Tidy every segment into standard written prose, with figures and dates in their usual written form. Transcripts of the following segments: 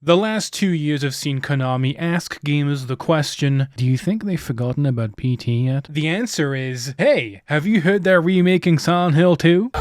The last 2 years have seen Konami ask gamers the question, do you think they've forgotten about PT yet? The answer is, hey, have you heard they're remaking Silent Hill 2?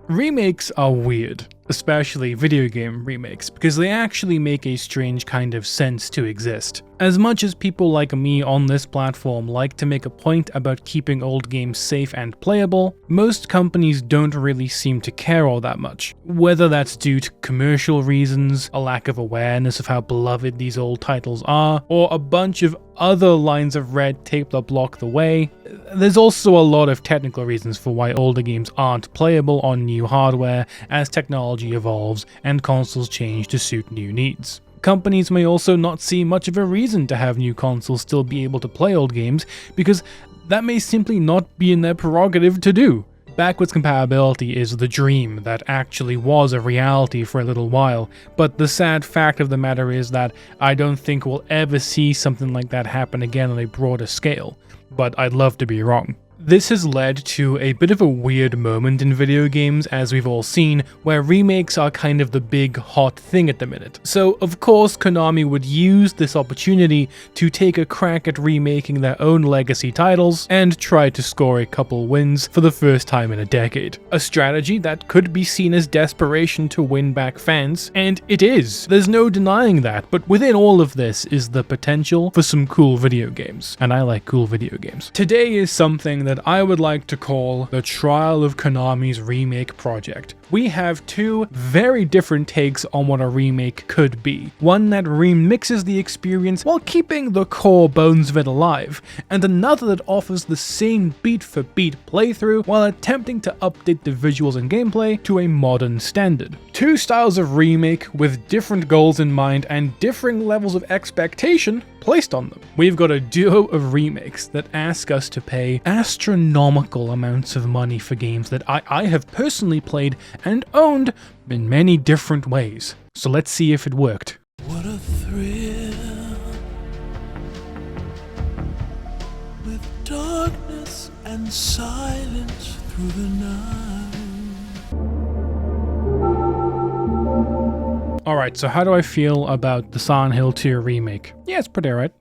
Remakes are weird, especially video game remakes, because they actually make a strange kind of sense to exist. As much as people like me on this platform like to make a point about keeping old games safe and playable, most companies don't really seem to care all that much. Whether that's due to commercial reasons, a lack of awareness of how beloved these old titles are, or a bunch of other lines of red tape that block the way, there's also a lot of technical reasons for why older games aren't playable on new hardware as technology evolves and consoles change to suit new needs. Companies may also not see much of a reason to have new consoles still be able to play old games, because that may simply not be in their prerogative to do. Backwards compatibility is the dream that actually was a reality for a little while, but the sad fact of the matter is that I don't think we'll ever see something like that happen again on a broader scale, but I'd love to be wrong. This has led to a bit of a weird moment in video games, as we've all seen, where remakes are kind of the big hot thing at the minute. So of course Konami would use this opportunity to take a crack at remaking their own legacy titles and try to score a couple wins for the first time in a decade. A strategy that could be seen as desperation to win back fans, and it is. There's no denying that, but within all of this is the potential for some cool video games, and I like cool video games. Today is something that I would like to call the trial of Konami's remake project. We have two very different takes on what a remake could be. One that remixes the experience while keeping the core bones of it alive, and another that offers the same beat-for-beat playthrough while attempting to update the visuals and gameplay to a modern standard. Two styles of remake with different goals in mind and differing levels of expectation placed on them. We've got a duo of remakes that ask us to pay astronomical amounts of money for games that I have personally played and owned in many different ways. So let's see if it worked. What a thrill, with darkness and silence through the night. Alright, so how do I feel about the Silent Hill 2 remake? Yeah, it's pretty alright.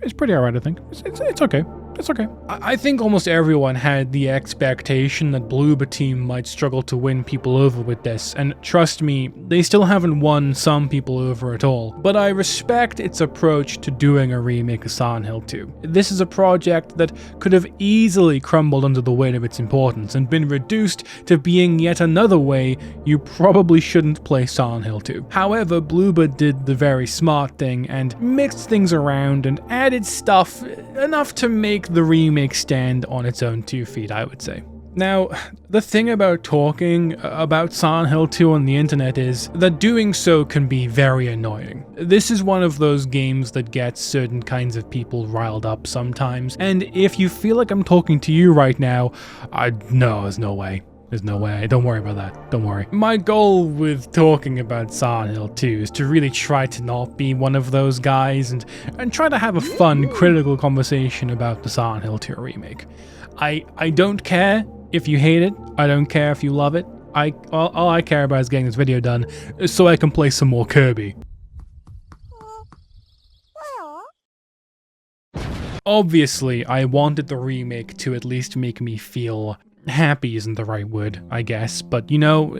It's pretty alright, I think. It's okay. It's okay. I think almost everyone had the expectation that Bloober Team might struggle to win people over with this, and trust me, they still haven't won some people over at all. But I respect its approach to doing a remake of Silent Hill 2. This is a project that could have easily crumbled under the weight of its importance and been reduced to being yet another way you probably shouldn't play Silent Hill 2. However, Bloober did the very smart thing and mixed things around and added stuff enough to make the remake stand on its own 2 feet, I would say. Now, the thing about talking about Silent Hill 2 on the internet is that doing so can be very annoying. This is one of those games that gets certain kinds of people riled up sometimes, and if you feel like I'm talking to you right now, no, there's no way. There's no way. Don't worry about that. Don't worry. My goal with talking about Silent Hill 2 is to really try to not be one of those guys and try to have a fun, critical conversation about the Silent Hill 2 remake. I don't care if you hate it. I don't care if you love it. All I care about is getting this video done so I can play some more Kirby. Obviously, I wanted the remake to at least make me feel happy isn't the right word, I guess, but you know,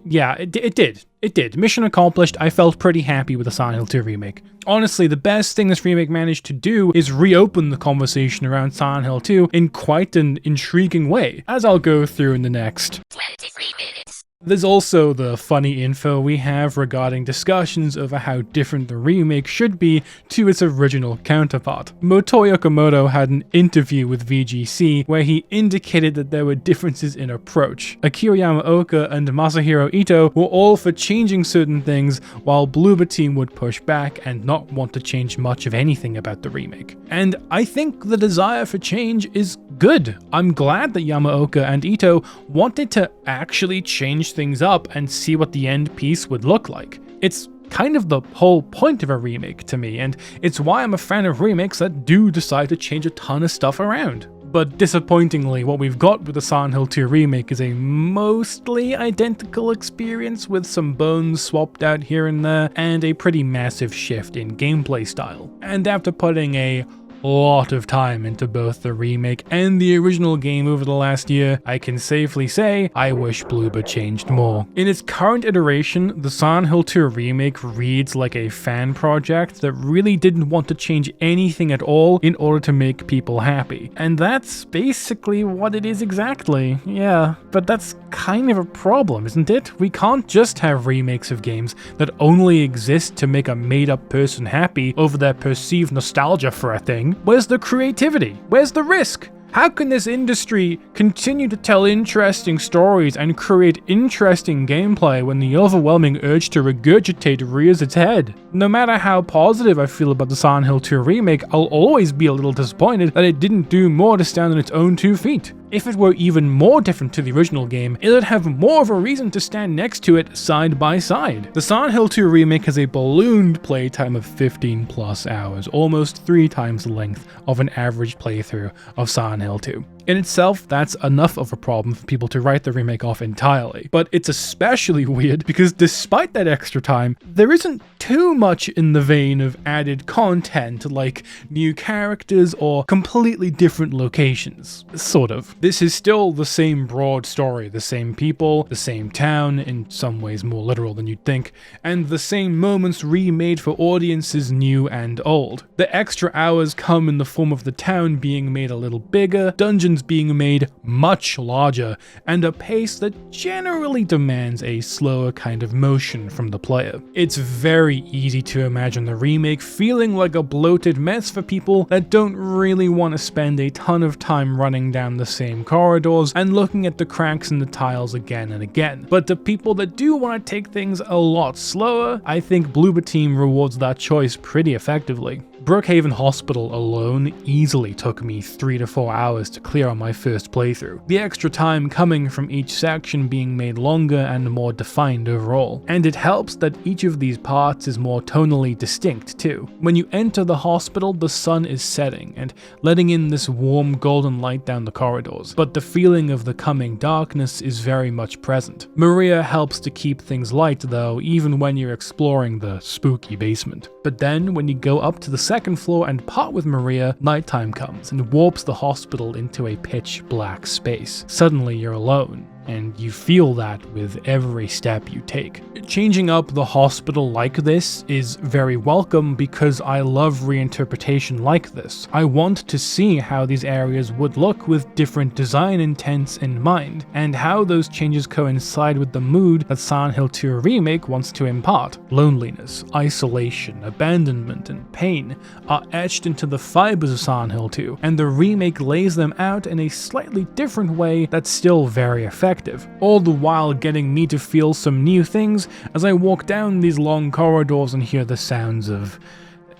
yeah, it did. It did. Mission accomplished. I felt pretty happy with the Silent Hill 2 remake. Honestly, the best thing this remake managed to do is reopen the conversation around Silent Hill 2 in quite an intriguing way, as I'll go through in the next 23 minutes. There's also the funny info we have regarding discussions over how different the remake should be to its original counterpart. Motoi Okamoto had an interview with VGC where he indicated that there were differences in approach. Akira Yamaoka and Masahiro Ito were all for changing certain things, while Bloober Team would push back and not want to change much of anything about the remake. And I think the desire for change is good. I'm glad that Yamaoka and Ito wanted to actually change things up and see what the end piece would look like. It's kind of the whole point of a remake to me, and it's why I'm a fan of remakes that do decide to change a ton of stuff around. But disappointingly, what we've got with the Silent Hill 2 remake is a mostly identical experience with some bones swapped out here and there, and a pretty massive shift in gameplay style. And after putting a lot of time into both the remake and the original game over the last year, I can safely say I wish Bloober changed more. In its current iteration, the Silent Hill 2 remake reads like a fan project that really didn't want to change anything at all in order to make people happy. And that's basically what it is exactly. Yeah, but that's kind of a problem, isn't it? We can't just have remakes of games that only exist to make a made-up person happy over their perceived nostalgia for a thing. Where's the creativity? Where's the risk? How can this industry continue to tell interesting stories and create interesting gameplay when the overwhelming urge to regurgitate rears its head? No matter how positive I feel about the Silent Hill 2 remake, I'll always be a little disappointed that it didn't do more to stand on its own 2 feet. If it were even more different to the original game, it would have more of a reason to stand next to it side by side. The Silent Hill 2 remake has a ballooned playtime of 15 plus hours, almost 3 times the length of an average playthrough of Silent Hill 2. In itself, that's enough of a problem for people to write the remake off entirely. But it's especially weird because despite that extra time, there isn't too much in the vein of added content like new characters or completely different locations. Sort of. This is still the same broad story, the same people, the same town, in some ways more literal than you'd think, and the same moments remade for audiences new and old. The extra hours come in the form of the town being made a little bigger, dungeons being made much larger, and a pace that generally demands a slower kind of motion from the player. It's very easy to imagine the remake feeling like a bloated mess for people that don't really want to spend a ton of time running down the same corridors and looking at the cracks in the tiles again and again. But to people that do want to take things a lot slower, I think Bloober Team rewards that choice pretty effectively. Brookhaven Hospital alone easily took me 3 to 4 hours to clear on my first playthrough, the extra time coming from each section being made longer and more defined overall. And it helps that each of these parts is more tonally distinct too. When you enter the hospital, the sun is setting and letting in this warm golden light down the corridors, but the feeling of the coming darkness is very much present. Maria helps to keep things light though, even when you're exploring the spooky basement. But then when you go up to the second floor and part with Maria, nighttime comes and warps the hospital into a pitch black space. Suddenly you're alone, and you feel that with every step you take. Changing up the hospital like this is very welcome because I love reinterpretation like this. I want to see how these areas would look with different design intents in mind, and how those changes coincide with the mood that Silent Hill 2 Remake wants to impart. Loneliness, isolation, abandonment, and pain are etched into the fibers of Silent Hill 2, and the remake lays them out in a slightly different way that's still very effective. All the while getting me to feel some new things as I walk down these long corridors and hear the sounds of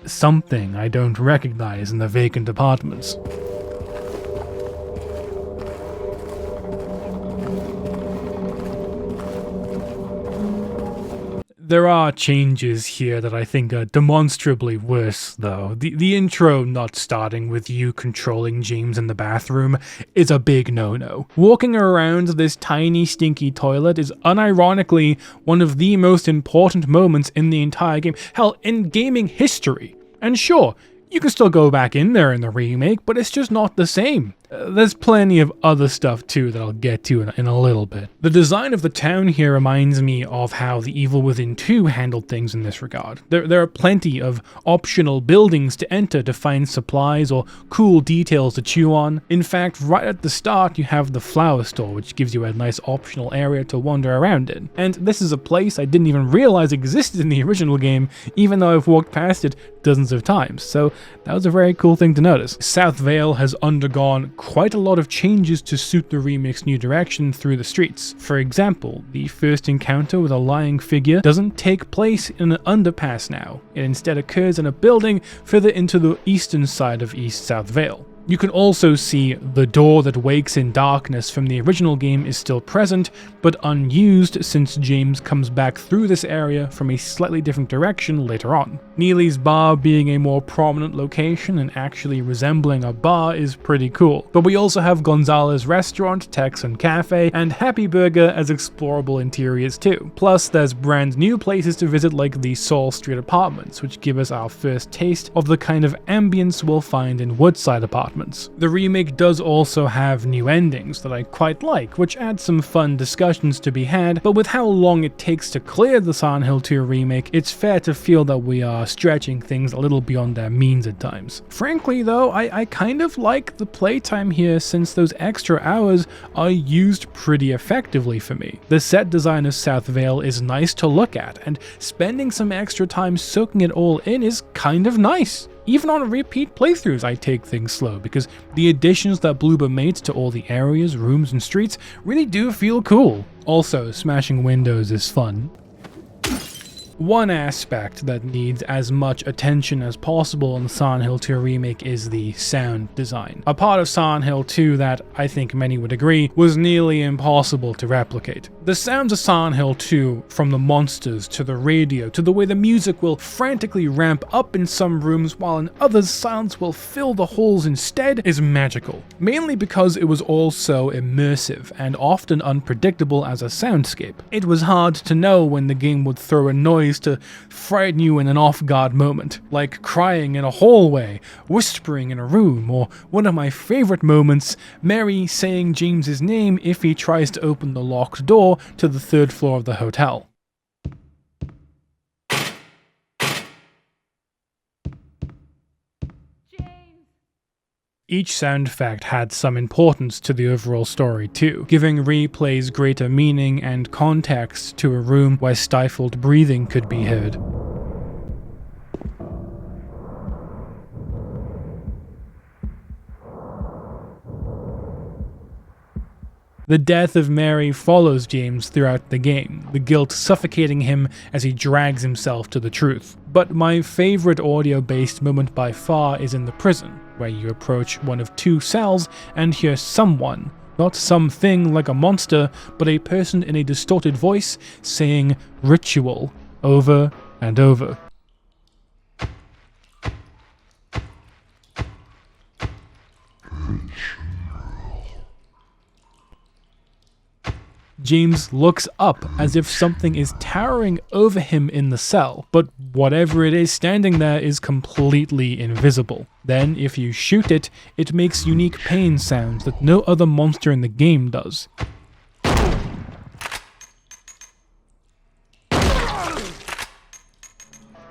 something I don't recognize in the vacant apartments. There are changes here that I think are demonstrably worse, though. The intro not starting with you controlling James in the bathroom is a big no-no. Walking around this tiny stinky toilet is unironically one of the most important moments in the entire game. Hell, in gaming history. And sure, you can still go back in there in the remake, but it's just not the same. There's plenty of other stuff too that I'll get to in a little bit. The design of the town here reminds me of how The Evil Within 2 handled things in this regard. There are plenty of optional buildings to enter to find supplies or cool details to chew on. In fact, right at the start you have the flower store, which gives you a nice optional area to wander around in. And this is a place I didn't even realize existed in the original game, even though I've walked past it dozens of times, so that was a very cool thing to notice. South Vale has undergone quite a lot of changes to suit the remake's new direction through the streets. For example, the first encounter with a lying figure doesn't take place in an underpass now. It instead occurs in a building further into the eastern side of East South Vale. You can also see the door that wakes in darkness from the original game is still present, but unused since James comes back through this area from a slightly different direction later on. Neely's bar being a more prominent location and actually resembling a bar is pretty cool. But we also have Gonzalez Restaurant, Texan Cafe, and Happy Burger as explorable interiors too. Plus, there's brand new places to visit like the Saul Street Apartments, which give us our first taste of the kind of ambience we'll find in Woodside Apartments. The remake does also have new endings that I quite like, which add some fun discussions to be had, but with how long it takes to clear the Silent Hill 2 remake, it's fair to feel that we are stretching things a little beyond their means at times. Frankly though, I kind of like the playtime here since those extra hours are used pretty effectively for me. The set design of South Vale is nice to look at, and spending some extra time soaking it all in is kind of nice. Even on repeat playthroughs, I take things slow because the additions that Bloober made to all the areas, rooms, and streets really do feel cool. Also, smashing windows is fun. One aspect that needs as much attention as possible in the Silent Hill 2 remake is the sound design. A part of Silent Hill 2 that, I think many would agree, was nearly impossible to replicate. The sounds of Silent Hill 2, from the monsters to the radio to the way the music will frantically ramp up in some rooms while in others silence will fill the halls instead, is magical. Mainly because it was all so immersive and often unpredictable as a soundscape. It was hard to know when the game would throw a noise to frighten you in an off-guard moment, like crying in a hallway, whispering in a room, or one of my favorite moments, Mary saying James's name if he tries to open the locked door to the 3rd floor of the hotel. Each sound effect had some importance to the overall story too, giving replays greater meaning and context to a room where stifled breathing could be heard. The death of Mary follows James throughout the game, the guilt suffocating him as he drags himself to the truth. But my favorite audio-based moment by far is in the prison, where you approach one of 2 cells and hear someone, not something like a monster, but a person in a distorted voice saying ritual over and over. James looks up as if something is towering over him in the cell, but whatever it is standing there is completely invisible. Then, if you shoot it, it makes unique pain sounds that no other monster in the game does.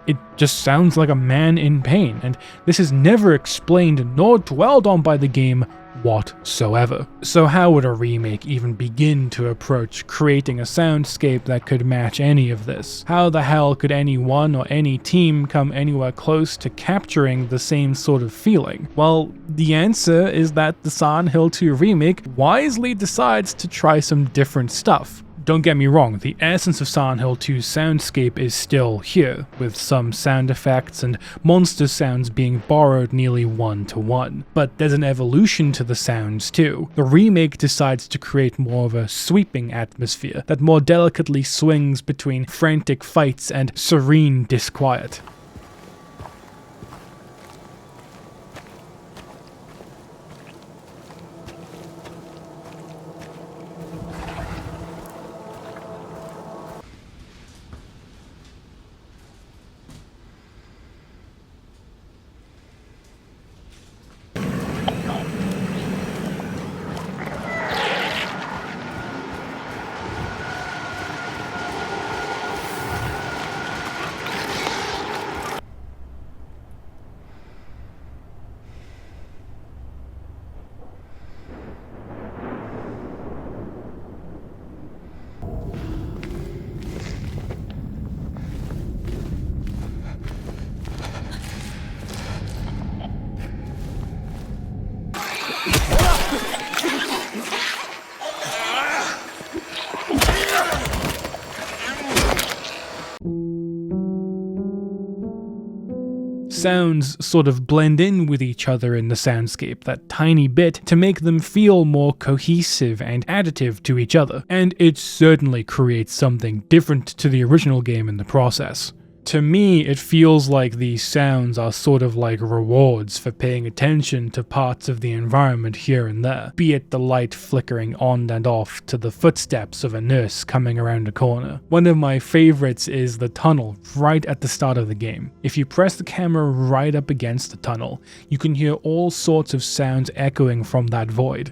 It just sounds like a man in pain, and this is never explained nor dwelled on by the game whatsoever. So how would a remake even begin to approach creating a soundscape that could match any of this? How the hell could anyone or any team come anywhere close to capturing the same sort of feeling? Well, the answer is that the Silent Hill 2 remake wisely decides to try some different stuff. Don't get me wrong, the essence of Silent Hill 2's soundscape is still here, with some sound effects and monster sounds being borrowed nearly one-to-one. But there's an evolution to the sounds too. The remake decides to create more of a sweeping atmosphere that more delicately swings between frantic fights and serene disquiet. Sounds sort of blend in with each other in the soundscape that tiny bit to make them feel more cohesive and additive to each other, and it certainly creates something different to the original game in the process. To me, it feels like these sounds are sort of like rewards for paying attention to parts of the environment here and there, be it the light flickering on and off to the footsteps of a nurse coming around a corner. One of my favorites is the tunnel right at the start of the game. If you press the camera right up against the tunnel, you can hear all sorts of sounds echoing from that void.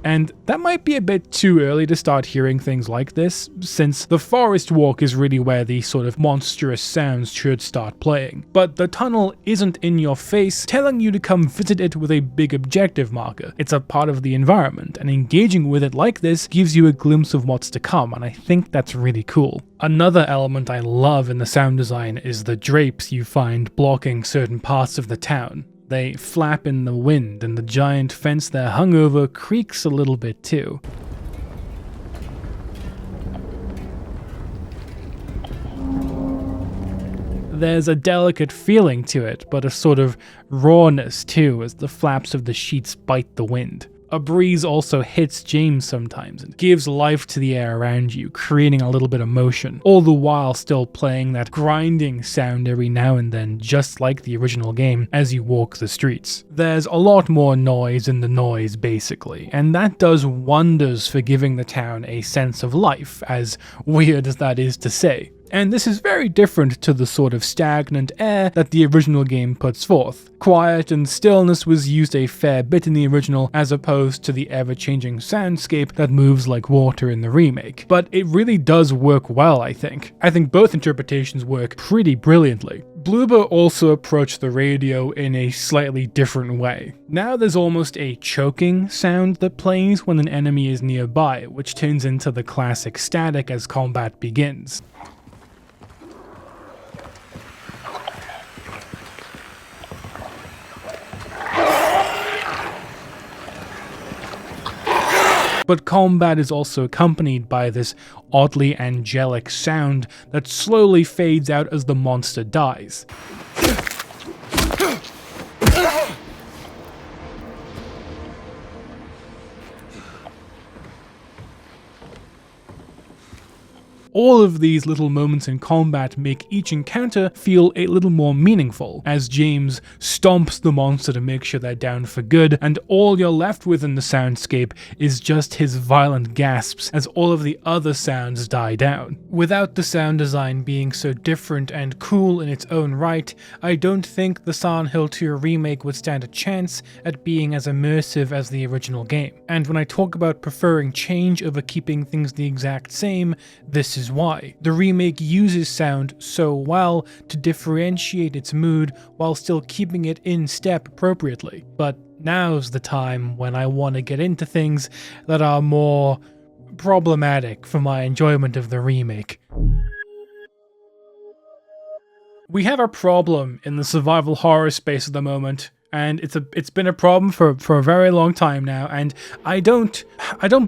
And that might be a bit too early to start hearing things like this, since the forest walk is really where these sort of monstrous sounds should start playing. But the tunnel isn't in your face, telling you to come visit it with a big objective marker. It's a part of the environment, and engaging with it like this gives you a glimpse of what's to come, and I think that's really cool. Another element I love in the sound design is the drapes you find blocking certain parts of the town. They flap in the wind, and the giant fence they're hung over creaks a little bit too. There's a delicate feeling to it, but a sort of rawness too, as the flaps of the sheets bite the wind. A breeze also hits James sometimes and gives life to the air around you, creating a little bit of motion, all the while still playing that grinding sound every now and then, just like the original game, as you walk the streets. There's a lot more noise in the noise, basically, and that does wonders for giving the town a sense of life, as weird as that is to say. And this is very different to the sort of stagnant air that the original game puts forth. Quiet and stillness was used a fair bit in the original, as opposed to the ever-changing soundscape that moves like water in the remake. But it really does work well, I think. I think both interpretations work pretty brilliantly. Bloober also approached the radio in a slightly different way. Now there's almost a choking sound that plays when an enemy is nearby, which turns into the classic static as combat begins. But combat is also accompanied by this oddly angelic sound that slowly fades out as the monster dies. All of these little moments in combat make each encounter feel a little more meaningful, as James stomps the monster to make sure they're down for good, and all you're left with in the soundscape is just his violent gasps as all of the other sounds die down. Without the sound design being so different and cool in its own right, I don't think the Silent Hill 2 remake would stand a chance at being as immersive as the original game. And when I talk about preferring change over keeping things the exact same, this is why. The remake uses sound so well to differentiate its mood while still keeping it in step appropriately. But now's the time when I want to get into things that are more problematic for my enjoyment of the remake. We have a problem in the survival horror space at the moment, and it's been a problem for a very long time now, and I don't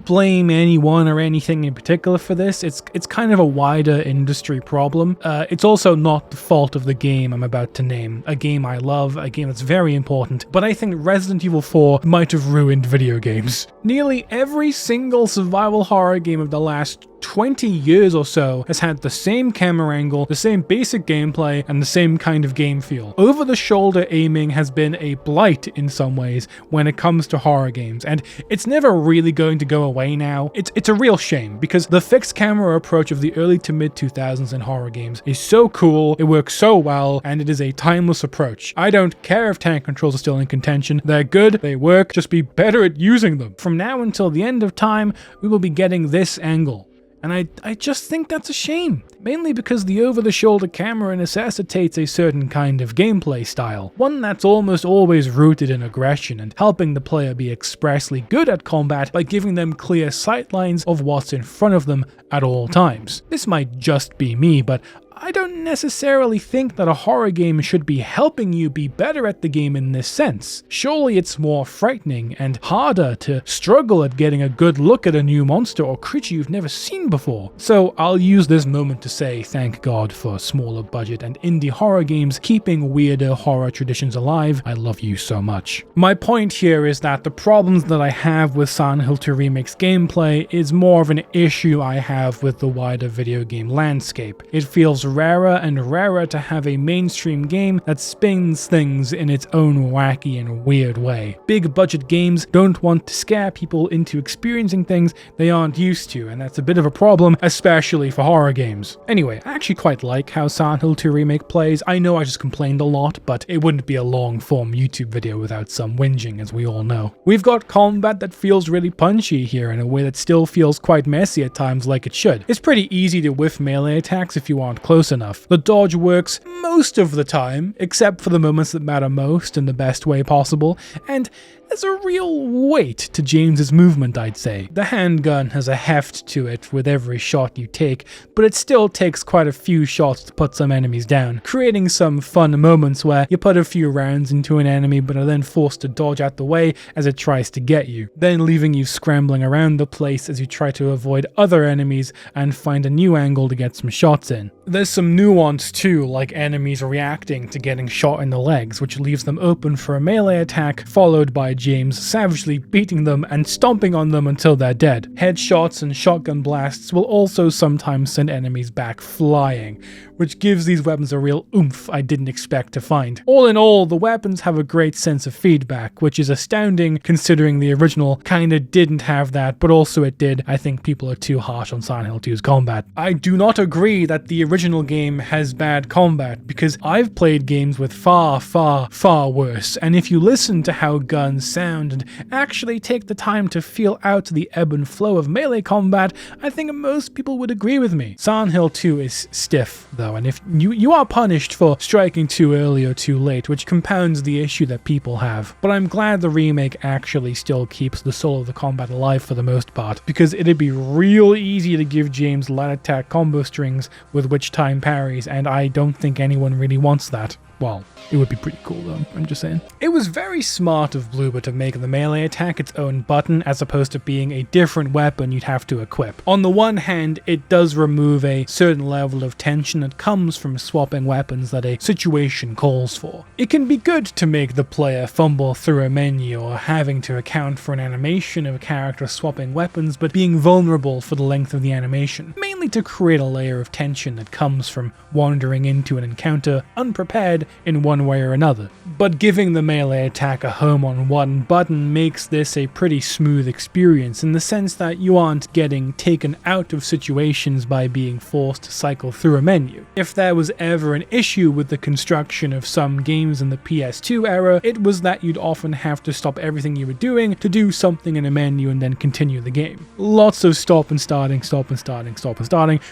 blame anyone or anything in particular for this. It's kind of a wider industry problem. It's also not the fault of the game I'm about to name, a game I love, a game that's very important, but I think Resident Evil 4 might have ruined video games. Nearly every single survival horror game of the last 20 years or so has had the same camera angle, the same basic gameplay, and the same kind of game feel. Over-the-shoulder aiming has been a blight in some ways when it comes to horror games, and it's never really going to go away now. It's a real shame, because the fixed camera approach of the early to mid-2000s in horror games is so cool, it works so well, and it is a timeless approach. I don't care if tank controls are still in contention. They're good, they work, just be better at using them. From now until the end of time, we will be getting this angle. And I just think that's a shame, mainly because the over-the-shoulder camera necessitates a certain kind of gameplay style, one that's almost always rooted in aggression and helping the player be expressly good at combat by giving them clear sightlines of what's in front of them at all times. This might just be me, but I don't necessarily think that a horror game should be helping you be better at the game in this sense. Surely it's more frightening and harder to struggle at getting a good look at a new monster or creature you've never seen before. So I'll use this moment to say thank God for smaller budget and indie horror games keeping weirder horror traditions alive. I love you so much. My point here is that the problems that I have with Silent Hill 2 Remake's gameplay is more of an issue I have with the wider video game landscape. It feels rarer and rarer to have a mainstream game that spins things in its own wacky and weird way. Big budget games don't want to scare people into experiencing things they aren't used to, and that's a bit of a problem, especially for horror games. Anyway, I actually quite like how Silent Hill 2 Remake plays. I know I just complained a lot, but it wouldn't be a long-form YouTube video without some whinging, as we all know. We've got combat that feels really punchy here in a way that still feels quite messy at times, like it should. It's pretty easy to whiff melee attacks if you aren't close enough. The dodge works most of the time, except for the moments that matter most in the best way possible, and there's a real weight to James's movement, I'd say. The handgun has a heft to it with every shot you take, but it still takes quite a few shots to put some enemies down, creating some fun moments where you put a few rounds into an enemy but are then forced to dodge out the way as it tries to get you, then leaving you scrambling around the place as you try to avoid other enemies and find a new angle to get some shots in. There's some nuance too, like enemies reacting to getting shot in the legs, which leaves them open for a melee attack, followed by James savagely beating them and stomping on them until they're dead. Headshots and shotgun blasts will also sometimes send enemies back flying, which gives these weapons a real oomph I didn't expect to find. All in all, the weapons have a great sense of feedback, which is astounding considering the original kinda didn't have that, but also it did. I think people are too harsh on Silent Hill 2's combat. I do not agree that the original game has bad combat, because I've played games with far, far, far worse, and if you listen to how guns sound and actually take the time to feel out the ebb and flow of melee combat, I think most people would agree with me. Silent Hill 2 is stiff, though, and if you are punished for striking too early or too late, which compounds the issue that people have. But I'm glad the remake actually still keeps the soul of the combat alive for the most part, because it'd be real easy to give James light attack combo strings with which time parries, and I don't think anyone really wants that. Well, it would be pretty cool though, I'm just saying. It was very smart of Bloober to make the melee attack its own button as opposed to being a different weapon you'd have to equip. On the one hand, it does remove a certain level of tension that comes from swapping weapons that a situation calls for. It can be good to make the player fumble through a menu or having to account for an animation of a character swapping weapons but being vulnerable for the length of the animation, mainly to create a layer of tension that comes from wandering into an encounter unprepared in one way or another. But giving the melee attack a home on one button makes this a pretty smooth experience in the sense that you aren't getting taken out of situations by being forced to cycle through a menu. If there was ever an issue with the construction of some games in the PS2 era, it was that you'd often have to stop everything you were doing to do something in a menu and then continue the game. Lots of stop and starting,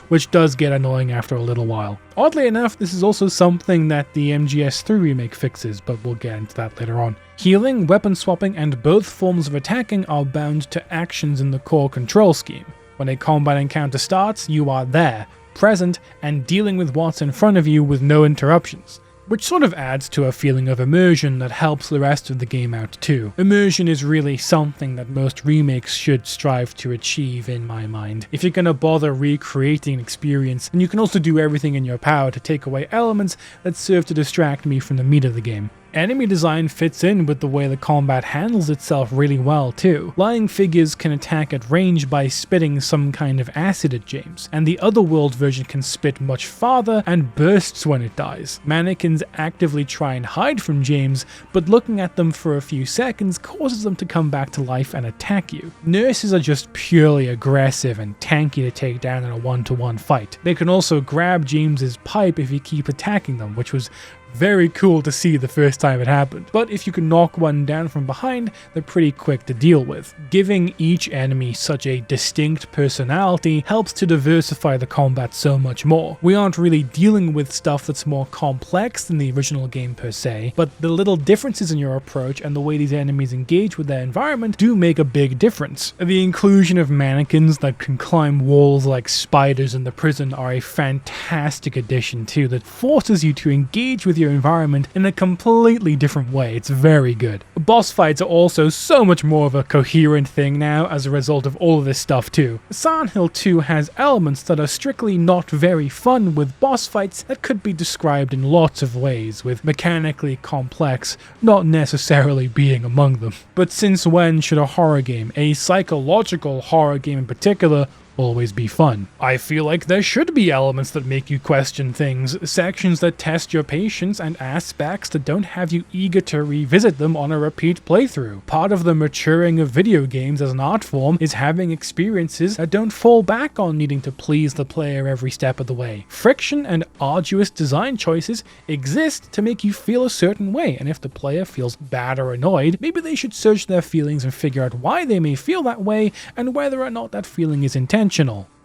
which does get annoying after a little while. Oddly enough, this is also something that the MGS3 remake fixes, but we'll get into that later on. Healing, weapon swapping, and both forms of attacking are bound to actions in the core control scheme. When a combat encounter starts, you are there, present, and dealing with what's in front of you with no interruptions, which sort of adds to a feeling of immersion that helps the rest of the game out too. Immersion is really something that most remakes should strive to achieve in my mind. If you're gonna bother recreating an experience, then you can also do everything in your power to take away elements that serve to distract me from the meat of the game. Enemy design fits in with the way the combat handles itself really well too. Flying figures can attack at range by spitting some kind of acid at James, and the Otherworld version can spit much farther and bursts when it dies. Mannequins actively try and hide from James, but looking at them for a few seconds causes them to come back to life and attack you. Nurses are just purely aggressive and tanky to take down in a one-to-one fight. They can also grab James's pipe if you keep attacking them, which was Very cool to see the first time it happened. But if you can knock one down from behind, they're pretty quick to deal with. Giving each enemy such a distinct personality helps to diversify the combat so much more. We aren't really dealing with stuff that's more complex than the original game per se, but the little differences in your approach and the way these enemies engage with their environment do make a big difference. The inclusion of mannequins that can climb walls like spiders in the prison are a fantastic addition too, that forces you to engage with your environment in a completely different way. It's very good. Boss fights are also so much more of a coherent thing now as a result of all of this stuff too. Silent Hill 2 has elements that are strictly not very fun with boss fights that could be described in lots of ways, with mechanically complex not necessarily being among them. But since when should a horror game, a psychological horror game in particular, always be fun? I feel like there should be elements that make you question things, sections that test your patience, and aspects that don't have you eager to revisit them on a repeat playthrough. Part of the maturing of video games as an art form is having experiences that don't fall back on needing to please the player every step of the way. Friction and arduous design choices exist to make you feel a certain way, and if the player feels bad or annoyed, maybe they should search their feelings and figure out why they may feel that way and whether or not that feeling is intentional.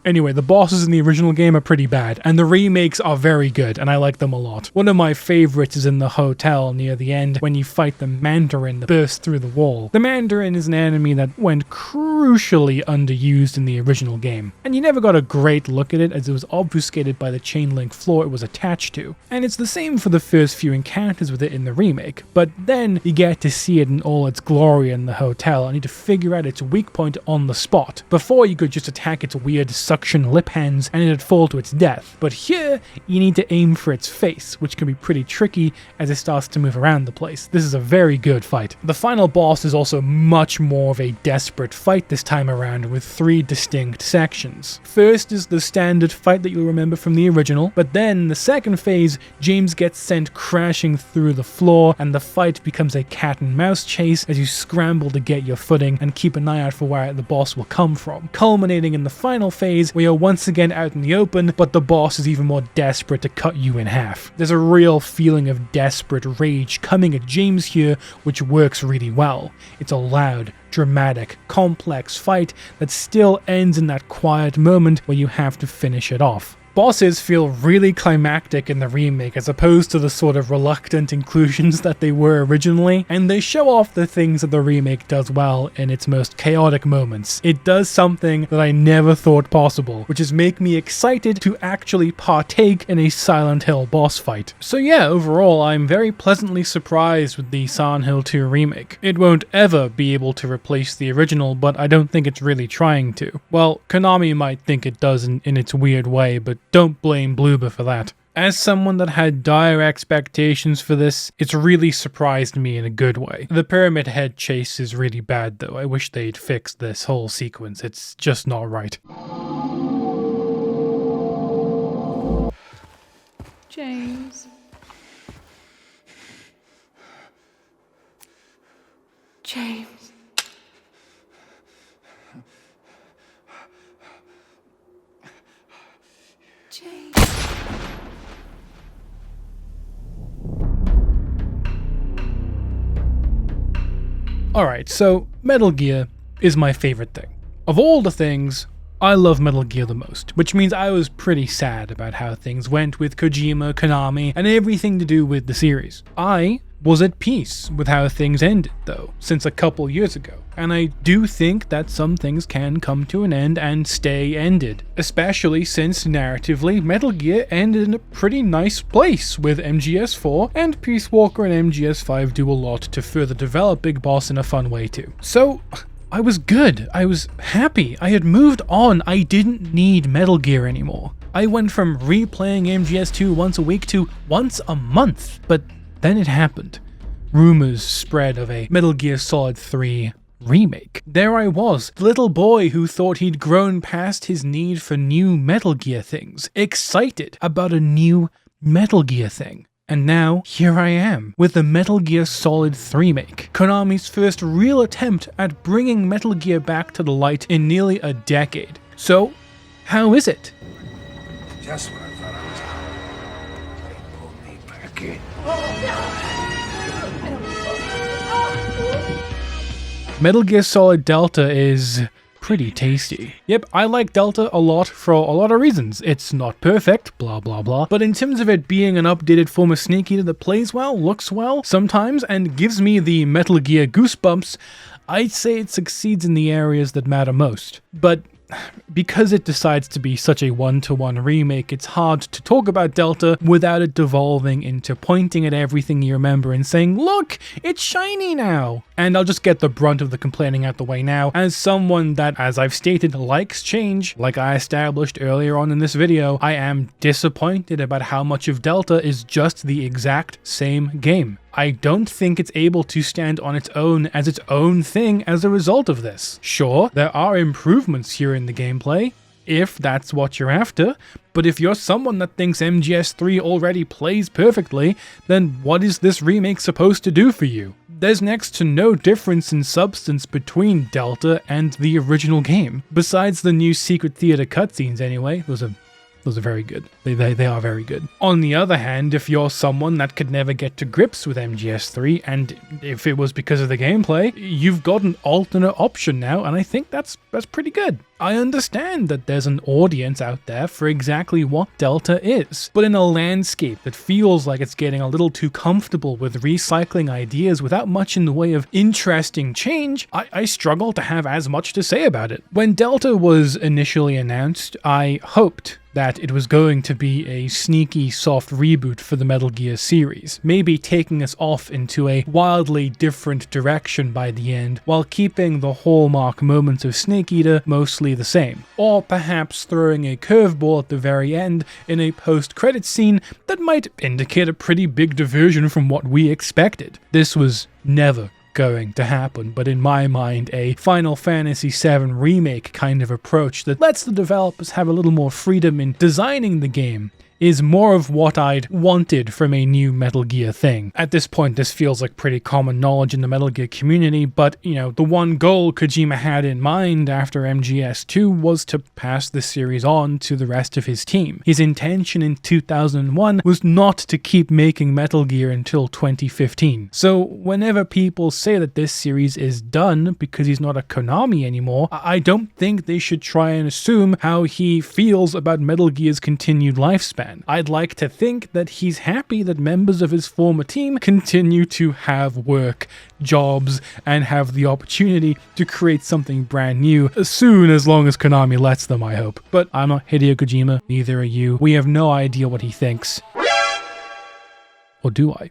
Anyway, the bosses in the original game are pretty bad, and the remakes are very good, and I like them a lot. One of my favorites is in the hotel near the end when you fight the Mandarin that bursts through the wall. The Mandarin is an enemy that went crucially underused in the original game, and you never got a great look at it as it was obfuscated by the chain link floor it was attached to. And it's the same for the first few encounters with it in the remake, but then you get to see it in all its glory in the hotel and need to figure out its weak point on the spot. Before, you could just attack its weird suction lip hands and it'd fall to its death, but here you need to aim for its face, which can be pretty tricky as it starts to move around the place. This is a very good fight. The final boss is also much more of a desperate fight this time around, with 3 distinct sections. First is the standard fight that you'll remember from the original, but then the second phase, James gets sent crashing through the floor and the fight becomes a cat and mouse chase as you scramble to get your footing and keep an eye out for where the boss will come from, culminating in the final phase where you're once again out in the open, but the boss is even more desperate to cut you in half. There's a real feeling of desperate rage coming at James here, which works really well. It's a loud, dramatic, complex fight that still ends in that quiet moment where you have to finish it off. Bosses feel really climactic in the remake as opposed to the sort of reluctant inclusions that they were originally, and they show off the things that the remake does well in its most chaotic moments. It does something that I never thought possible, which is make me excited to actually partake in a Silent Hill boss fight. So yeah, overall I'm very pleasantly surprised with the Silent Hill 2 remake. It won't ever be able to replace the original, but I don't think it's really trying to. Well, Konami might think it does in its weird way, but don't blame Bloober for that. As someone that had dire expectations for this, it's really surprised me in a good way. The Pyramid Head chase is really bad though. I wish they'd fixed this whole sequence. It's just not right. James. James. James. Alright, so Metal Gear is my favorite thing. Of all the things, I love Metal Gear the most, which means I was pretty sad about how things went with Kojima, Konami, and everything to do with the series. I was at peace with how things ended, though, since a couple years ago, and I do think that some things can come to an end and stay ended, especially since narratively Metal Gear ended in a pretty nice place, with MGS4 and Peace Walker and MGS5 do a lot to further develop Big Boss in a fun way too. So I was good, I was happy, I had moved on, I didn't need Metal Gear anymore. I went from replaying MGS2 once a week to once a month, but then it happened. Rumors spread of a Metal Gear Solid 3 remake. There I was, the little boy who thought he'd grown past his need for new Metal Gear things, excited about a new Metal Gear thing. And now, here I am, with the Metal Gear Solid 3 remake, Konami's first real attempt at bringing Metal Gear back to the light in nearly a decade. So, how is it? Just when I thought I was out, they pulled me back aquí. Metal Gear Solid Delta is pretty tasty. Yep, I like Delta a lot for a lot of reasons. It's not perfect, blah blah blah, but in terms of it being an updated form of Snake Eater that plays well, looks well sometimes, and gives me the Metal Gear goosebumps, I'd say it succeeds in the areas that matter most. But because it decides to be such a one-to-one remake, it's hard to talk about Delta without it devolving into pointing at everything you remember and saying, look, it's shiny now! And I'll just get the brunt of the complaining out the way now. As someone that, as I've stated, likes change, like I established earlier on in this video, I am disappointed about how much of Delta is just the exact same game. I don't think it's able to stand on its own as its own thing as a result of this. Sure, there are improvements here in the gameplay, if that's what you're after, but if you're someone that thinks MGS3 already plays perfectly, then what is this remake supposed to do for you? There's next to no difference in substance between Delta and the original game. Besides the new Secret Theater cutscenes anyway, those are very good. They are very good. On the other hand, if you're someone that could never get to grips with MGS3, and if it was because of the gameplay, you've got an alternate option now, and I think that's pretty good. I understand that there's an audience out there for exactly what Delta is, but in a landscape that feels like it's getting a little too comfortable with recycling ideas without much in the way of interesting change, I struggle to have as much to say about it. When Delta was initially announced, I hoped that it was going to be a sneaky, soft reboot for the Metal Gear series, maybe taking us off into a wildly different direction by the end, while keeping the hallmark moments of Snake Eater mostly the same, or perhaps throwing a curveball at the very end in a post-credit scene that might indicate a pretty big diversion from what we expected. This was never going to happen, but in my mind, a Final Fantasy VII Remake kind of approach that lets the developers have a little more freedom in designing the game is more of what I'd wanted from a new Metal Gear thing. At this point, this feels like pretty common knowledge in the Metal Gear community, but, you know, the one goal Kojima had in mind after MGS2 was to pass the series on to the rest of his team. His intention in 2001 was not to keep making Metal Gear until 2015. So whenever people say that this series is done because he's not a Konami anymore, I don't think they should try and assume how he feels about Metal Gear's continued lifespan. I'd like to think that he's happy that members of his former team continue to have work, jobs, and have the opportunity to create something brand new soon, as long as Konami lets them, I hope. But I'm not Hideo Kojima, neither are you. We have no idea what he thinks. Or do I?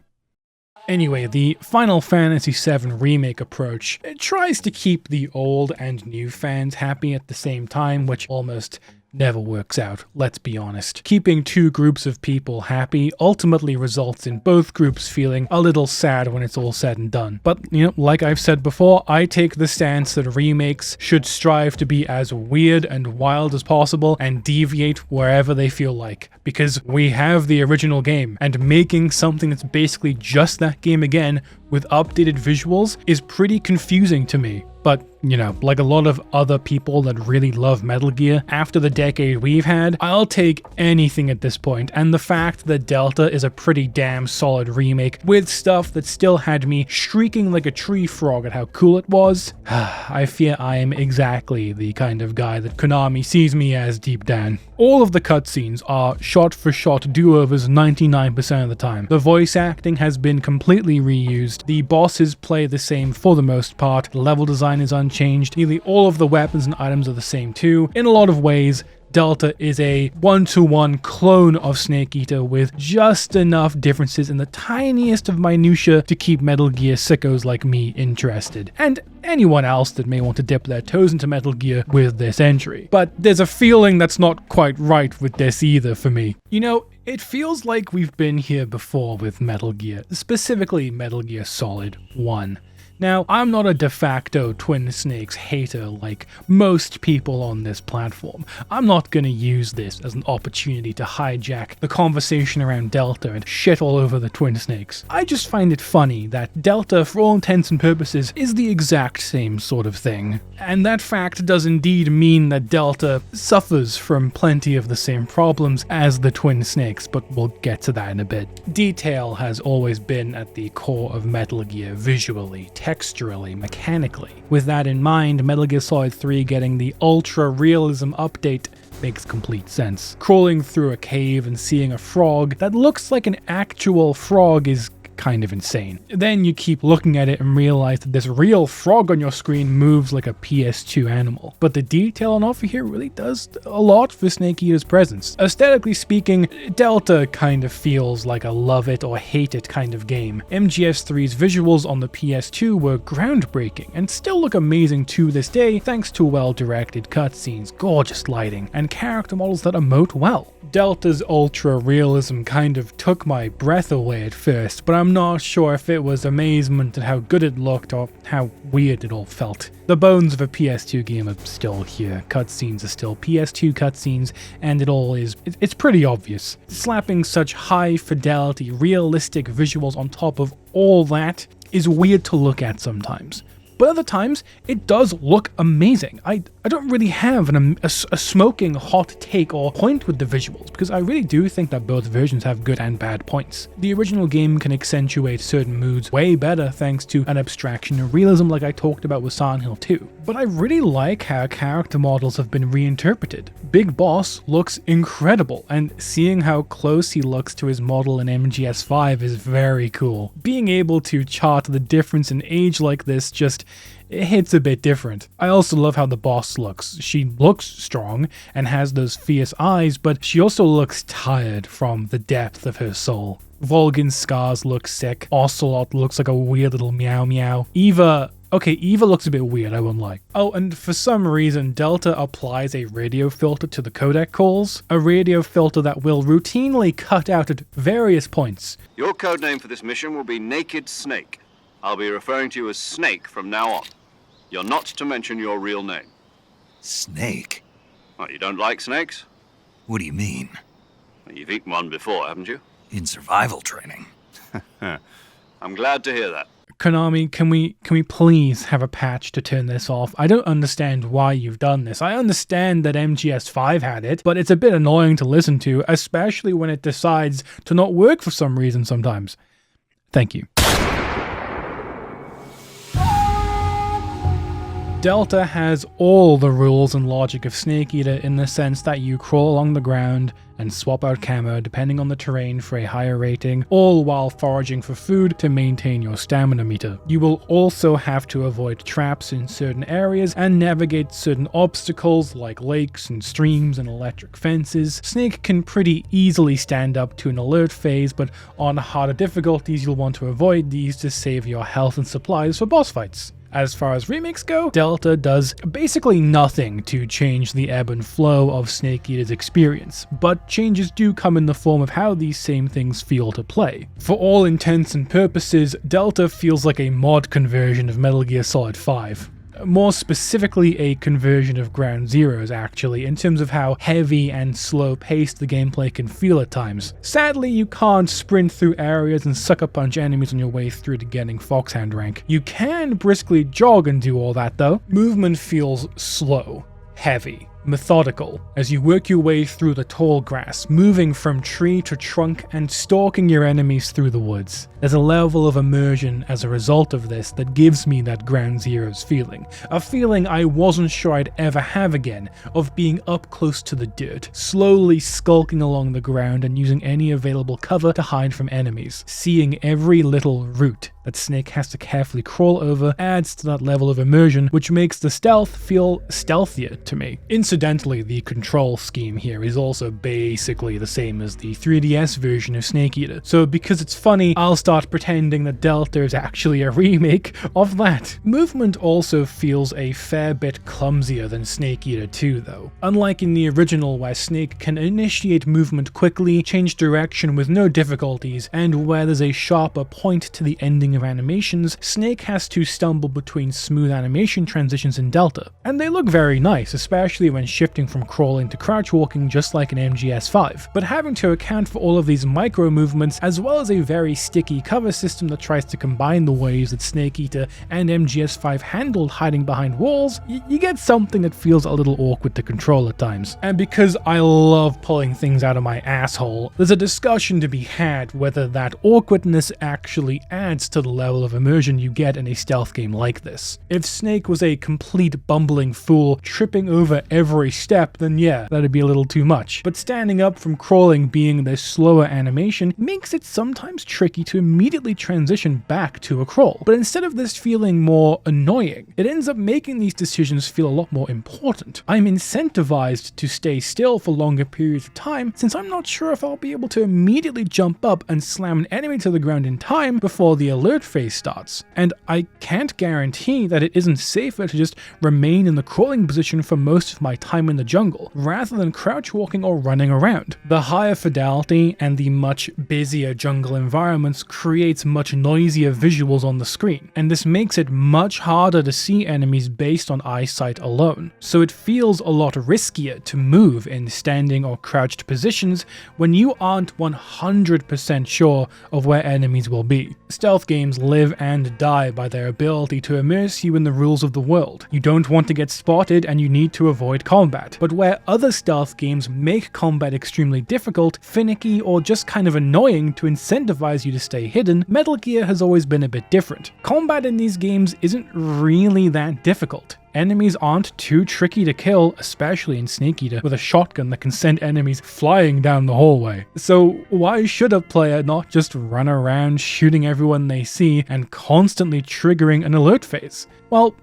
Anyway, the Final Fantasy VII Remake approach, it tries to keep the old and new fans happy at the same time, which almost never works out, let's be honest. Keeping two groups of people happy ultimately results in both groups feeling a little sad when it's all said and done. But, you know, like I've said before, I take the stance that remakes should strive to be as weird and wild as possible and deviate wherever they feel like. Because we have the original game, and making something that's basically just that game again with updated visuals is pretty confusing to me. But, you know, like a lot of other people that really love Metal Gear, after the decade we've had, I'll take anything at this point, and the fact that Delta is a pretty damn solid remake with stuff that still had me shrieking like a tree frog at how cool it was, I fear I am exactly the kind of guy that Konami sees me as deep down. All of the cutscenes are shot-for-shot do-overs 99% of the time. The voice acting has been completely reused, the bosses play the same for the most part, the level design is unchanged, nearly all of the weapons and items are the same too. In a lot of ways, Delta is a one-to-one clone of Snake Eater with just enough differences in the tiniest of minutiae to keep Metal Gear sickos like me interested, and anyone else that may want to dip their toes into Metal Gear with this entry. But there's a feeling that's not quite right with this either for me. You know, it feels like we've been here before with Metal Gear, specifically Metal Gear Solid 1. Now, I'm not a de facto Twin Snakes hater like most people on this platform. I'm not gonna use this as an opportunity to hijack the conversation around Delta and shit all over the Twin Snakes. I just find it funny that Delta, for all intents and purposes, is the exact same sort of thing. And that fact does indeed mean that Delta suffers from plenty of the same problems as the Twin Snakes, but we'll get to that in a bit. Detail has always been at the core of Metal Gear visually, texturally, mechanically. With that in mind, Metal Gear Solid 3 getting the ultra realism update makes complete sense. Crawling through a cave and seeing a frog that looks like an actual frog is kind of insane. Then you keep looking at it and realize that this real frog on your screen moves like a PS2 animal. But the detail on offer here really does a lot for Snake Eater's presence. Aesthetically speaking, Delta kind of feels like a love it or hate it kind of game. MGS3's visuals on the PS2 were groundbreaking and still look amazing to this day thanks to well-directed cutscenes, gorgeous lighting, and character models that emote well. Delta's ultra realism kind of took my breath away at first, but I'm not sure if it was amazement at how good it looked or how weird it all felt. The bones of a PS2 game are still here, cutscenes are still PS2 cutscenes, and it's pretty obvious. Slapping such high fidelity, realistic visuals on top of all that is weird to look at sometimes. But other times, it does look amazing. I don't really have a smoking hot take or point with the visuals, because I really do think that both versions have good and bad points. The original game can accentuate certain moods way better thanks to an abstraction of realism like I talked about with Silent Hill 2. But I really like how character models have been reinterpreted. Big Boss looks incredible, and seeing how close he looks to his model in MGS5 is very cool. Being able to chart the difference in age like this it hits a bit different. I also love how the boss looks. She looks strong and has those fierce eyes, but she also looks tired from the depth of her soul. Volgin's scars look sick. Ocelot looks like a weird little meow meow. Eva looks a bit weird, I won't lie. Oh, and for some reason, Delta applies a radio filter to the codec calls. A radio filter that will routinely cut out at various points. Your codename for this mission will be Naked Snake. I'll be referring to you as Snake from now on. You're not to mention your real name. Snake? What, you don't like snakes? What do you mean? Well, you've eaten one before, haven't you? In survival training. I'm glad to hear that. Konami, can we please have a patch to turn this off? I don't understand why you've done this. I understand that MGS5 had it, but it's a bit annoying to listen to, especially when it decides to not work for some reason sometimes. Thank you. Delta has all the rules and logic of Snake Eater in the sense that you crawl along the ground and swap out camo depending on the terrain for a higher rating, all while foraging for food to maintain your stamina meter. You will also have to avoid traps in certain areas and navigate certain obstacles like lakes and streams and electric fences. Snake can pretty easily stand up to an alert phase, but on harder difficulties you'll want to avoid these to save your health and supplies for boss fights. As far as remakes go, Delta does basically nothing to change the ebb and flow of Snake Eater's experience, but changes do come in the form of how these same things feel to play. For all intents and purposes, Delta feels like a mod conversion of Metal Gear Solid 5. More specifically, a conversion of Ground Zeroes, actually, in terms of how heavy and slow-paced the gameplay can feel at times. Sadly, you can't sprint through areas and sucker-punch enemies on your way through to getting Foxhound rank. You can briskly jog and do all that, though. Movement feels slow, heavy, methodical, as you work your way through the tall grass, moving from tree to trunk and stalking your enemies through the woods. There's a level of immersion as a result of this that gives me that Ground Zeroes feeling. A feeling I wasn't sure I'd ever have again, of being up close to the dirt, slowly skulking along the ground and using any available cover to hide from enemies. Seeing every little root that Snake has to carefully crawl over adds to that level of immersion, which makes the stealth feel stealthier to me. In Incidentally, the control scheme here is also basically the same as the 3DS version of Snake Eater, so because it's funny, I'll start pretending that Delta is actually a remake of that. Movement also feels a fair bit clumsier than Snake Eater 2 though. Unlike in the original where Snake can initiate movement quickly, change direction with no difficulties, and where there's a sharper point to the ending of animations, Snake has to stumble between smooth animation transitions in Delta. And they look very nice, especially when shifting from crawling to crouch walking just like in MGS5. But having to account for all of these micro movements, as well as a very sticky cover system that tries to combine the ways that Snake Eater and MGS5 handled hiding behind walls, you get something that feels a little awkward to control at times. And because I love pulling things out of my asshole, there's a discussion to be had whether that awkwardness actually adds to the level of immersion you get in a stealth game like this. If Snake was a complete bumbling fool, tripping over every step, then yeah, that'd be a little too much. But standing up from crawling being this slower animation makes it sometimes tricky to immediately transition back to a crawl. But instead of this feeling more annoying, it ends up making these decisions feel a lot more important. I'm incentivized to stay still for longer periods of time, since I'm not sure if I'll be able to immediately jump up and slam an enemy to the ground in time before the alert phase starts. And I can't guarantee that it isn't safer to just remain in the crawling position for most of my time in the jungle, rather than crouch walking or running around. The higher fidelity and the much busier jungle environments creates much noisier visuals on the screen, and this makes it much harder to see enemies based on eyesight alone. So it feels a lot riskier to move in standing or crouched positions when you aren't 100% sure of where enemies will be. Stealth games live and die by their ability to immerse you in the rules of the world. You don't want to get spotted and you need to avoid combat. But where other stealth games make combat extremely difficult, finicky, or just kind of annoying to incentivize you to stay hidden, Metal Gear has always been a bit different. Combat in these games isn't really that difficult. Enemies aren't too tricky to kill, especially in Snake Eater with a shotgun that can send enemies flying down the hallway. So why should a player not just run around shooting everyone they see and constantly triggering an alert phase? Well,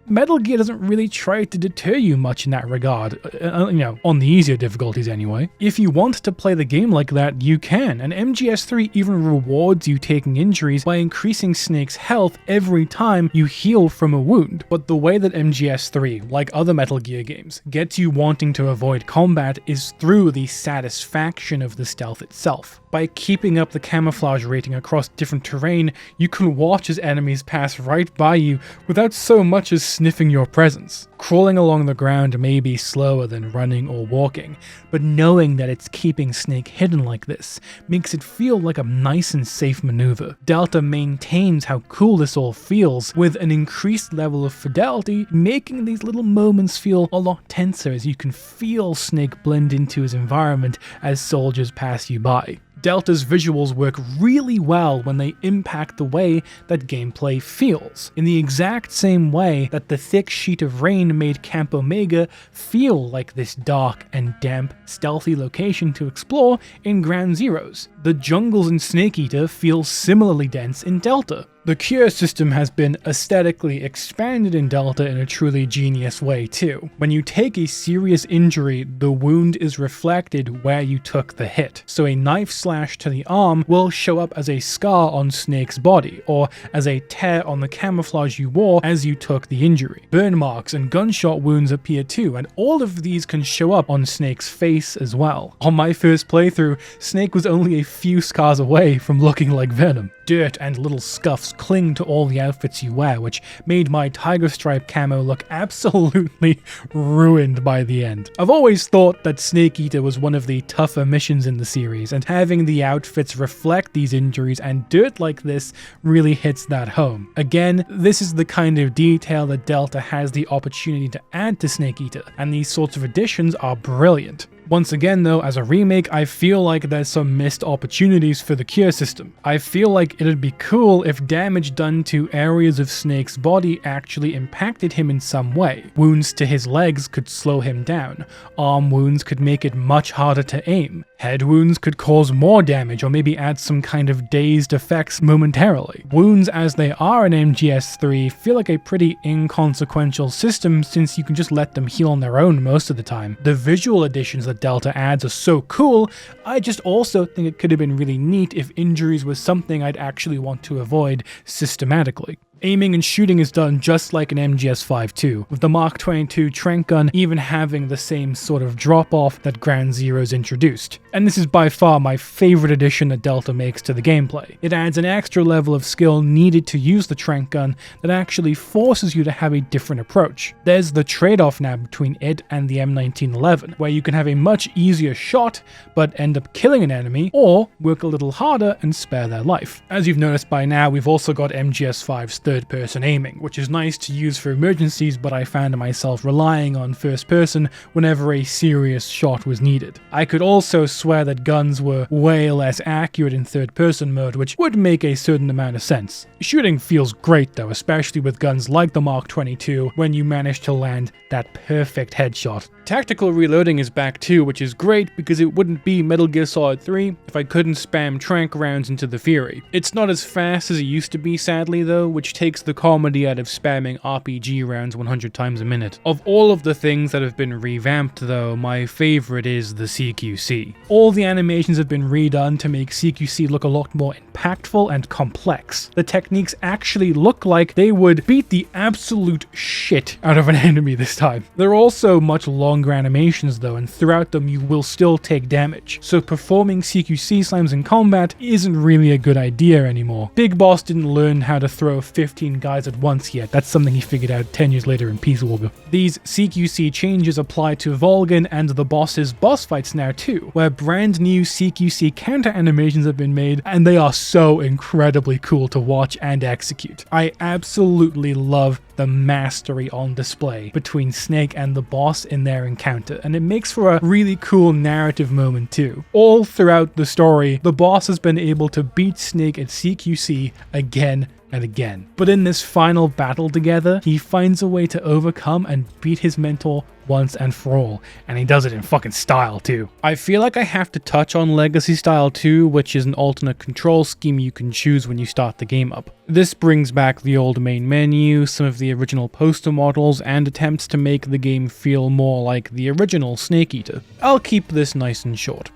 Metal Gear doesn't really try to deter you much in that regard, on the easier difficulties anyway. If you want to play the game like that, you can, and MGS3 even rewards you taking injuries by increasing Snake's health every time you heal from a wound. But the way that MGS3, like other Metal Gear games, gets you wanting to avoid combat is through the satisfaction of the stealth itself. By keeping up the camouflage rating across different terrain, you can watch as enemies pass right by you without so much as sniffing your presence. Crawling along the ground may be slower than running or walking, but knowing that it's keeping Snake hidden like this makes it feel like a nice and safe maneuver. Delta maintains how cool this all feels, with an increased level of fidelity, making these little moments feel a lot tenser as you can feel Snake blend into his environment as soldiers pass you by. Delta's visuals work really well when they impact the way that gameplay feels, in the exact same way that the thick sheet of rain made Camp Omega feel like this dark and damp, stealthy location to explore in Ground Zeroes. The jungles in Snake Eater feel similarly dense in Delta. The cure system has been aesthetically expanded in Delta in a truly genius way too. When you take a serious injury, the wound is reflected where you took the hit. So a knife slash to the arm will show up as a scar on Snake's body, or as a tear on the camouflage you wore as you took the injury. Burn marks and gunshot wounds appear too, and all of these can show up on Snake's face as well. On my first playthrough, Snake was only a few scars away from looking like Venom. Dirt and little scuffs cling to all the outfits you wear, which made my tiger stripe camo look absolutely ruined by the end. I've always thought that Snake Eater was one of the tougher missions in the series, and having the outfits reflect these injuries and dirt like this really hits that home. Again, this is the kind of detail that Delta has the opportunity to add to Snake Eater, and these sorts of additions are brilliant. Once again though, as a remake, I feel like there's some missed opportunities for the cure system. I feel like it'd be cool if damage done to areas of Snake's body actually impacted him in some way. Wounds to his legs could slow him down, arm wounds could make it much harder to aim, head wounds could cause more damage or maybe add some kind of dazed effects momentarily. Wounds as they are in MGS3 feel like a pretty inconsequential system since you can just let them heal on their own most of the time. The visual additions that Delta adds are so cool, I just also think it could have been really neat if injuries was something I'd actually want to avoid systematically. Aiming and shooting is done just like in MGS5 too, with the Mark 22 trank gun even having the same sort of drop-off that Ground Zeroes introduced. And this is by far my favorite addition that Delta makes to the gameplay. It adds an extra level of skill needed to use the trank gun that actually forces you to have a different approach. There's the trade-off now between it and the M1911, where you can have a much easier shot but end up killing an enemy, or work a little harder and spare their life. As you've noticed by now, we've also got MGS5's third-person aiming, which is nice to use for emergencies, but I found myself relying on first-person whenever a serious shot was needed. I could also swear that guns were way less accurate in third-person mode, which would make a certain amount of sense. Shooting feels great though, especially with guns like the Mark 22 when you manage to land that perfect headshot. Tactical reloading is back too, which is great because it wouldn't be Metal Gear Solid 3 if I couldn't spam trank rounds into the Fury. It's not as fast as it used to be sadly though, which takes the comedy out of spamming RPG rounds 100 times a minute. Of all of the things that have been revamped though, my favorite is the CQC. All the animations have been redone to make CQC look a lot more impactful and complex. The techniques actually look like they would beat the absolute shit out of an enemy this time. They're also much longer animations though, and throughout them you will still take damage, so performing CQC slams in combat isn't really a good idea anymore. Big Boss didn't learn how to throw 15 guys at once yet. That's something he figured out 10 years later in Peace Walker. These CQC changes apply to Volgin and the boss's boss fights now too, where brand new CQC counter animations have been made, and they are so incredibly cool to watch and execute. I absolutely love the mastery on display between Snake and the boss in their encounter, and it makes for a really cool narrative moment too. All throughout the story, the boss has been able to beat Snake at CQC again and again. But in this final battle together, he finds a way to overcome and beat his mentor once and for all, and he does it in fucking style too. I feel like I have to touch on Legacy Style 2, which is an alternate control scheme you can choose when you start the game up. This brings back the old main menu, some of the original poster models, and attempts to make the game feel more like the original Snake Eater. I'll keep this nice and short.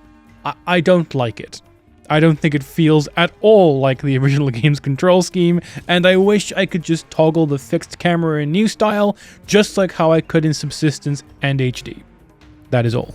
I don't like it. I don't think it feels at all like the original game's control scheme, and I wish I could just toggle the fixed camera in new style, just like how I could in Subsistence and HD. That is all.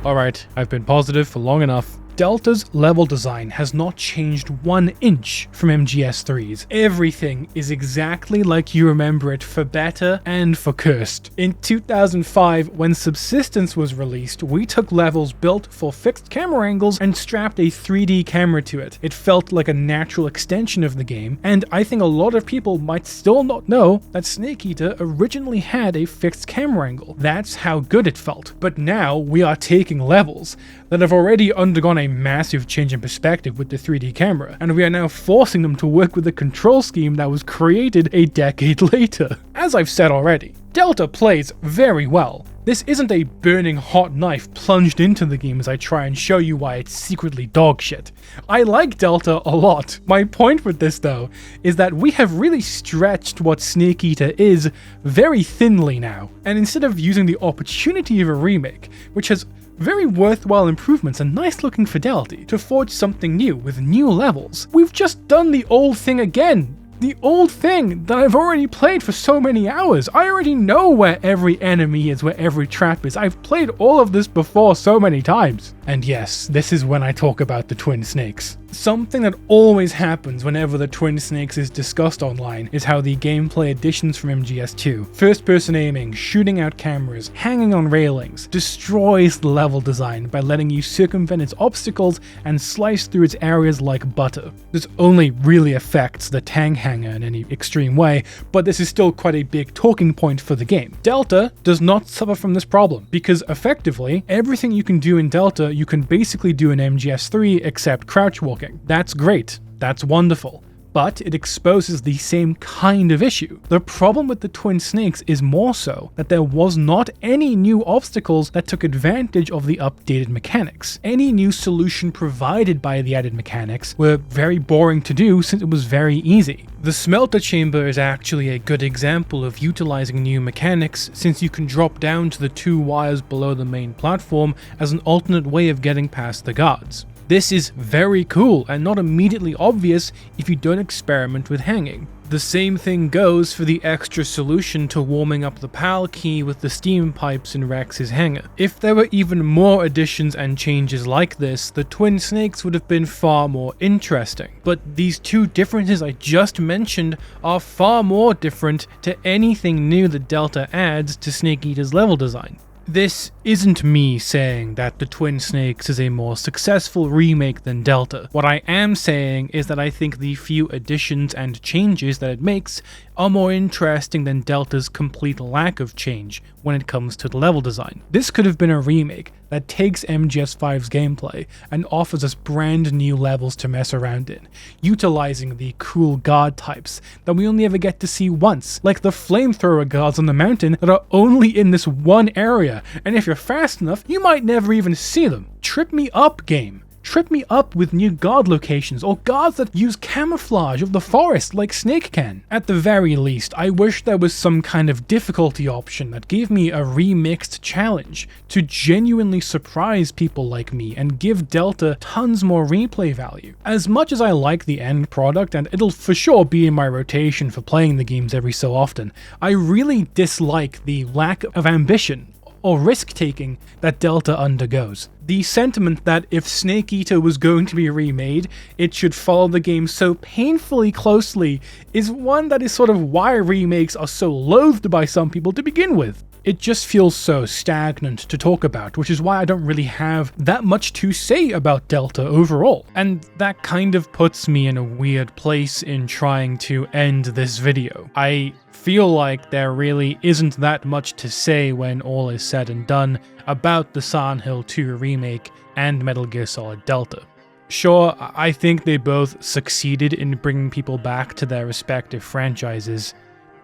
Alright, I've been positive for long enough. Delta's level design has not changed 1 inch from MGS3's. Everything is exactly like you remember it, for better and for cursed. In 2005, when Subsistence was released, we took levels built for fixed camera angles and strapped a 3D camera to it. It felt like a natural extension of the game, and I think a lot of people might still not know that Snake Eater originally had a fixed camera angle. That's how good it felt. But now we are taking levels that have already undergone a massive change in perspective with the 3D camera, and we are now forcing them to work with a control scheme that was created a decade later. As I've said already, Delta plays very well. This isn't a burning hot knife plunged into the game as I try and show you why it's secretly dog shit. I like Delta a lot. My point with this though is that we have really stretched what Snake Eater is very thinly now, and instead of using the opportunity of a remake, which has very worthwhile improvements and nice looking fidelity, to forge something new with new levels, we've just done the old thing again. The old thing that I've already played for so many hours. I already know where every enemy is, where every trap is. I've played all of this before so many times. And yes, this is when I talk about the Twin Snakes. Something that always happens whenever the Twin Snakes is discussed online is how the gameplay additions from MGS2, first-person aiming, shooting out cameras, hanging on railings, destroys the level design by letting you circumvent its obstacles and slice through its areas like butter. This only really affects the Tang Hanger in any extreme way, but this is still quite a big talking point for the game. Delta does not suffer from this problem, because effectively, everything you can do in Delta you can basically do in MGS3 except crouch walking. That's great, that's wonderful, but it exposes the same kind of issue. The problem with the Twin Snakes is more so that there was not any new obstacles that took advantage of the updated mechanics. Any new solution provided by the added mechanics were very boring to do since it was very easy. The smelter chamber is actually a good example of utilizing new mechanics, since you can drop down to the 2 wires below the main platform as an alternate way of getting past the guards. This is very cool and not immediately obvious if you don't experiment with hanging. The same thing goes for the extra solution to warming up the PAL key with the steam pipes in Rex's hangar. If there were even more additions and changes like this, the Twin Snakes would have been far more interesting. But these two differences I just mentioned are far more different to anything new that Delta adds to Snake Eater's level design. This isn't me saying that the Twin Snakes is a more successful remake than Delta. What I am saying is that I think the few additions and changes that it makes are more interesting than Delta's complete lack of change when it comes to the level design. This could have been a remake that takes MGS5's gameplay and offers us brand new levels to mess around in, utilizing the cool guard types that we only ever get to see once, like the flamethrower guards on the mountain that are only in this one area, and if you're fast enough, you might never even see them. Trip me up, game. Trip me up with new guard locations, or guards that use camouflage of the forest like Snake can. At the very least, I wish there was some kind of difficulty option that gave me a remixed challenge to genuinely surprise people like me and give Delta tons more replay value. As much as I like the end product, and it'll for sure be in my rotation for playing the games every so often, I really dislike the lack of ambition or risk-taking that Delta undergoes. The sentiment that if Snake Eater was going to be remade, it should follow the game so painfully closely is one that is sort of why remakes are so loathed by some people to begin with. It just feels so stagnant to talk about, which is why I don't really have that much to say about Delta overall. And that kind of puts me in a weird place in trying to end this video. I feel like there really isn't that much to say when all is said and done about the Silent Hill 2 remake and Metal Gear Solid Delta. Sure, I think they both succeeded in bringing people back to their respective franchises,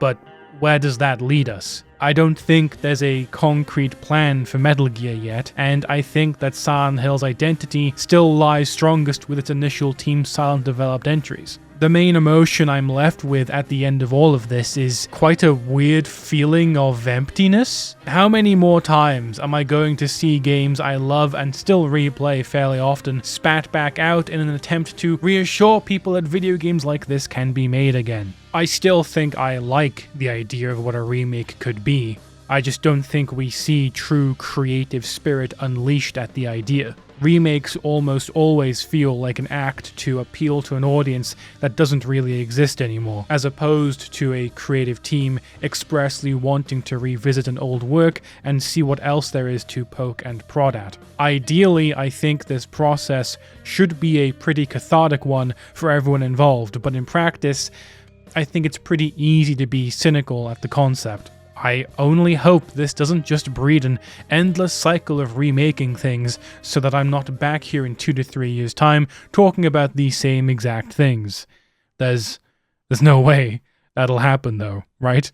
but where does that lead us? I don't think there's a concrete plan for Metal Gear yet, and I think that Silent Hill's identity still lies strongest with its initial Team Silent developed entries. The main emotion I'm left with at the end of all of this is quite a weird feeling of emptiness. How many more times am I going to see games I love and still replay fairly often spat back out in an attempt to reassure people that video games like this can be made again? I still think I like the idea of what a remake could be. I just don't think we see true creative spirit unleashed at the idea. Remakes almost always feel like an act to appeal to an audience that doesn't really exist anymore, as opposed to a creative team expressly wanting to revisit an old work and see what else there is to poke and prod at. Ideally, I think this process should be a pretty cathartic one for everyone involved, but in practice, I think it's pretty easy to be cynical at the concept. I only hope this doesn't just breed an endless cycle of remaking things so that I'm not back here in 2 to 3 years' time talking about the same exact things. There's no way that'll happen though, right?